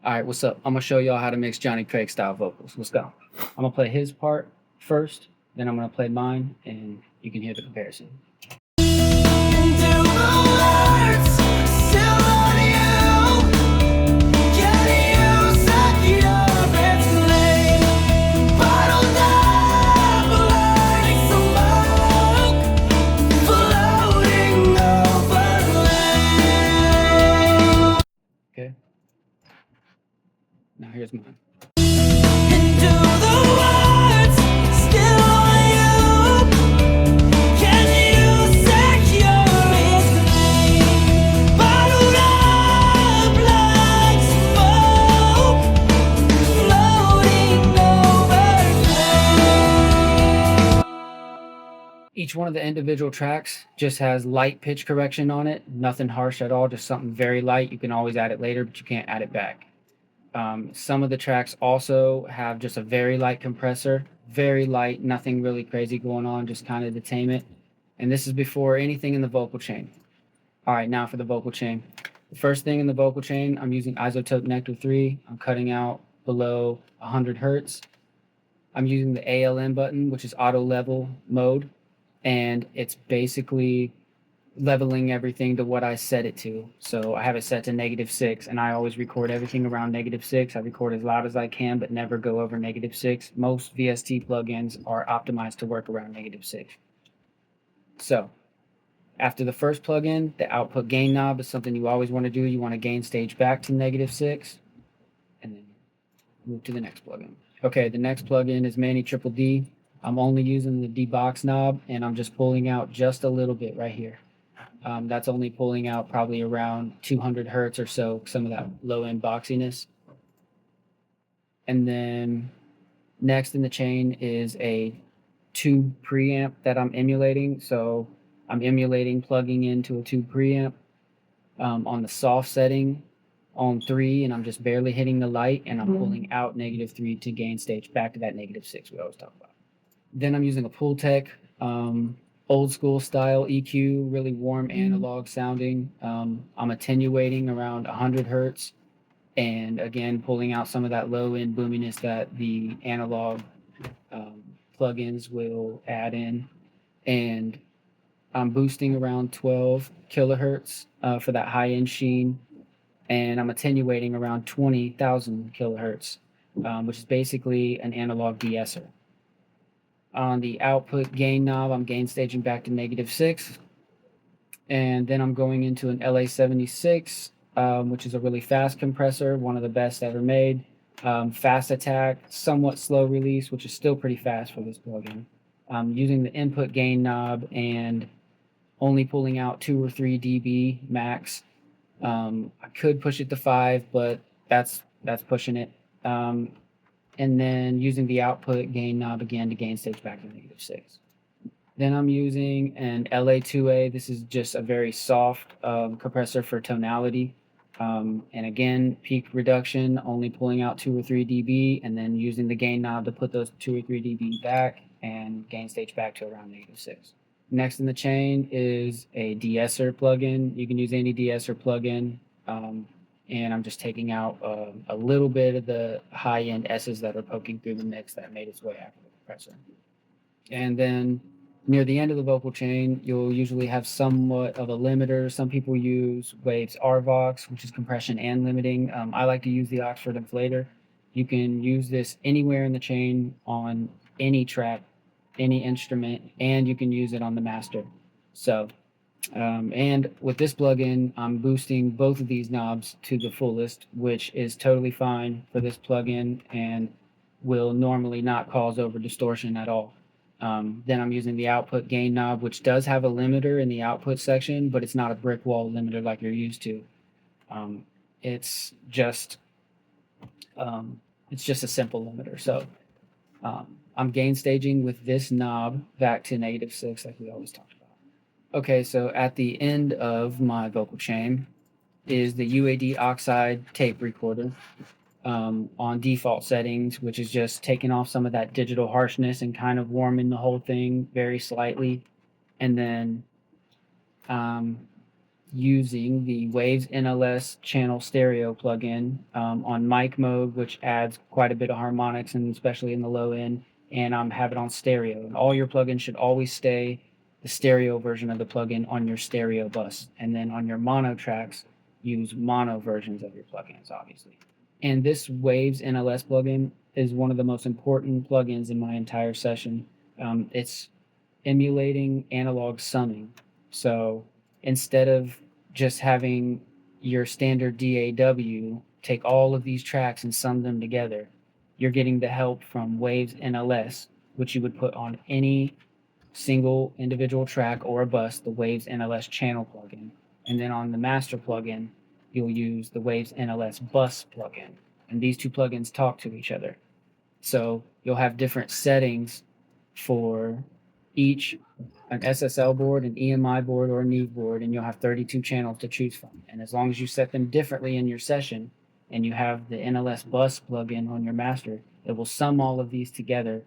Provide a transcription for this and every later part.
All right, what's up? I'm gonna show y'all how to mix Johnny Craig style vocals. Let's go. I'm gonna play his part first, then I'm gonna play mine, and you can hear the comparison. Okay. Now here's mine. Each one of the individual tracks just has light pitch correction on it, nothing harsh at all, just something very light. You can always add it later, but you can't add it back. Some of the tracks also have just a very light compressor, very light, nothing really crazy going on, just kind of to tame it. And this is before anything in the vocal chain. All right, now for the vocal chain. The first thing in the vocal chain, I'm using Izotope Nectar 3. I'm cutting out below 100 hertz. I'm using the ALM button, which is auto level mode, and it's basically leveling everything to what I set it to. So I have it set to -6, and I always record everything around -6. I record as loud as I can, but never go over -6. Most VST plugins are optimized to work around -6. So after the first plugin, the output gain knob is something you always want to do. You want to gain stage back to -6, and then move to the next plugin. Okay, the next plugin is Manny Triple D. I'm only using the D-box knob, and I'm just pulling out just a little bit right here. That's only pulling out probably around 200 hertz or so, some of that low-end boxiness. And then next in the chain is a tube preamp that I'm emulating. So I'm emulating plugging into a tube preamp on the soft setting on 3, and I'm just barely hitting the light, and I'm pulling out -3 to gain stage back to that -6 we always talk about. Then I'm using a Pultec old school style EQ, really warm analog sounding. I'm attenuating around 100 hertz, and again pulling out some of that low end boominess that the analog plugins will add in. And I'm boosting around 12 kilohertz for that high end sheen, and I'm attenuating around 20,000 kilohertz, which is basically an analog de-esser. On the output gain knob, I'm gain staging back to -6. And then I'm going into an LA76, which is a really fast compressor, one of the best ever made. Fast attack, somewhat slow release, which is still pretty fast for this plugin. I'm using the input gain knob and only pulling out 2 or 3 dB max. I could push it to 5, but that's pushing it. And then using the output gain knob again to gain stage back to -6. Then I'm using an LA2A. This is just a very soft compressor for tonality. And again, peak reduction, only pulling out 2 or 3 dB, and then using the gain knob to put those 2 or 3 dB back and gain stage back to around -6. Next in the chain is a de-esser plugin. You can use any de-esser plugin. And I'm just taking out a little bit of the high-end S's that are poking through the mix that made its way after the compressor. And then near the end of the vocal chain, you'll usually have somewhat of a limiter. Some people use Waves RVox, which is compression and limiting. I like to use the Oxford Inflator. You can use this anywhere in the chain on any track, any instrument, and you can use it on the master. So and with this plugin, I'm boosting both of these knobs to the fullest, which is totally fine for this plugin and will normally not cause over distortion at all. Then I'm using the output gain knob, which does have a limiter in the output section, but it's not a brick wall limiter like you're used to. It's just a simple limiter. So I'm gain staging with this knob back to -6, like we always talked about. Okay, so at the end of my vocal chain is the UAD Oxide tape recorder on default settings, which is just taking off some of that digital harshness and kind of warming the whole thing very slightly. And then using the Waves NLS channel stereo plugin on mic mode, which adds quite a bit of harmonics, and especially in the low end. And have it on stereo. And all your plugins should always stay the stereo version of the plugin on your stereo bus. And then on your mono tracks, use mono versions of your plugins, obviously. And this Waves NLS plugin is one of the most important plugins in my entire session. It's emulating analog summing. So instead of just having your standard DAW take all of these tracks and sum them together, you're getting the help from Waves NLS, which you would put on any single individual track or a bus, the Waves NLS channel plugin. And then on the master plugin, you'll use the Waves NLS bus plugin. And these two plugins talk to each other. So you'll have different settings for each, an SSL board, an EMI board, or a Neve board, and you'll have 32 channels to choose from. And as long as you set them differently in your session, and you have the NLS bus plugin on your master, it will sum all of these together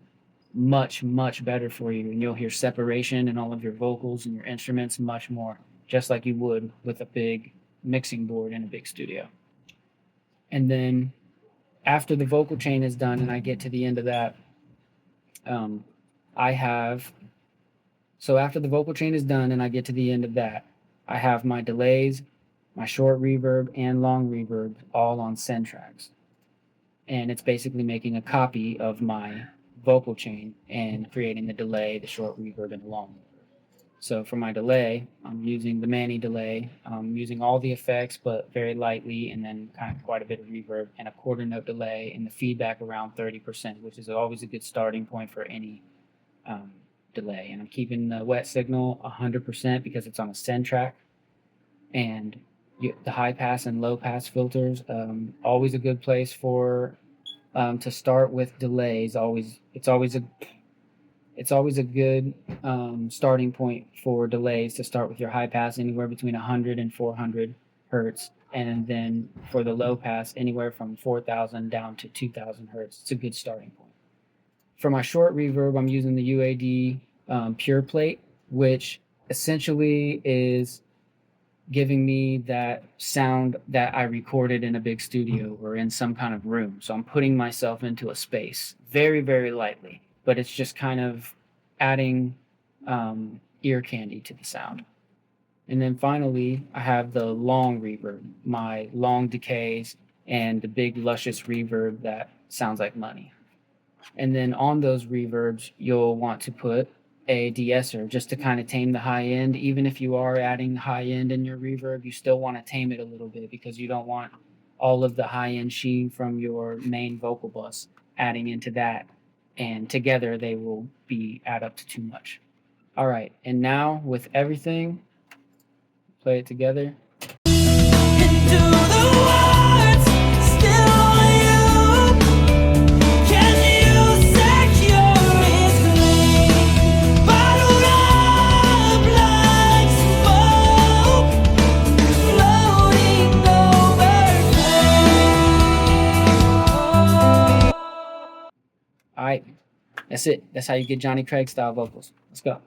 much, much better for you. And you'll hear separation in all of your vocals and your instruments much more, just like you would with a big mixing board in a big studio. And then after the vocal chain is done and I get to the end of that, so after the vocal chain is done and I get to the end of that, I have my delays, my short reverb, and long reverb all on send tracks. And it's basically making a copy of my vocal chain and creating the delay, the short reverb, and the long reverb. So for my delay, I'm using the Manny delay. I'm using all the effects, but very lightly, and then kind of quite a bit of reverb and a quarter note delay, and the feedback around 30%, which is always a good starting point for any delay. And I'm keeping the wet signal 100% because it's on a send track. And the high pass and low pass filters, always a good place for to start with delays. It's always a good starting point for delays to start with your high pass anywhere between 100 and 400 hertz, and then for the low pass anywhere from 4,000 down to 2,000 hertz. It's a good starting point. For my short reverb, I'm using the UAD Pure Plate, which essentially is giving me that sound that I recorded in a big studio or in some kind of room. So I'm putting myself into a space very, very lightly, but it's just kind of adding ear candy to the sound. And then finally, I have the long reverb, my long decays and the big luscious reverb that sounds like money. And then on those reverbs, you'll want to put a de-esser just to kind of tame the high end. Even if you are adding high end in your reverb, you still want to tame it a little bit because you don't want all of the high end sheen from your main vocal bus adding into that. And together they will add up to too much. All right, and now with everything, play it together. All right, that's it. That's how you get Jonny Craig style vocals. Let's go.